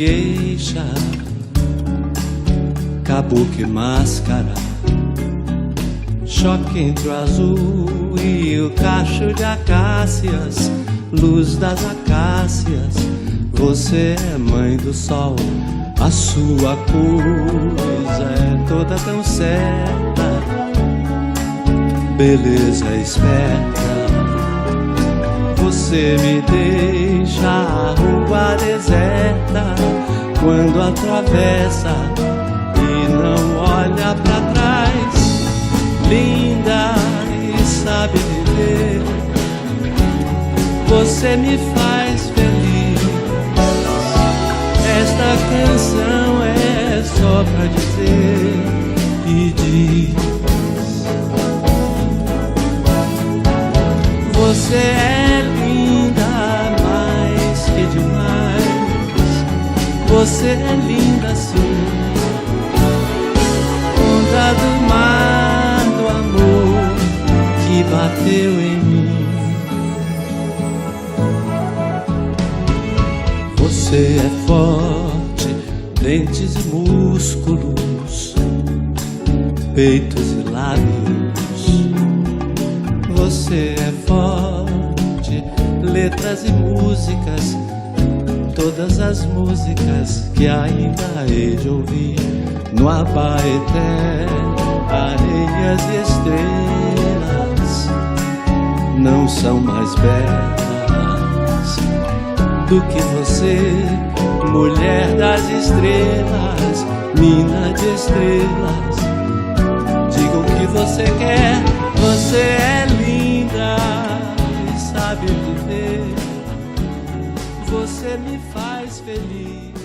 geisha, kabuki máscara, choque entre o azul e o cacho de acácias, luz das acácias. Você é mãe do sol, a sua coisa é toda tão certa, beleza esperta. Você me deixa a rua deserta quando atravessa e não olha pra trás. Linda e sabe viver, você me faz feliz. Esta canção é só pra dizer e diz: você é linda mais que demais. Você é linda sim, onda do mar do amor que bateu em mim. Você é forte, dentes e músculos, peitos e lábios. Você é forte, letras e músicas, todas as músicas que ainda hei de ouvir no Abaeté. Areias e estrelas não são mais belas do que você, mulher das estrelas, mina de estrelas. Diga o que você quer, você é linda e sabe viver. Você me faz feliz.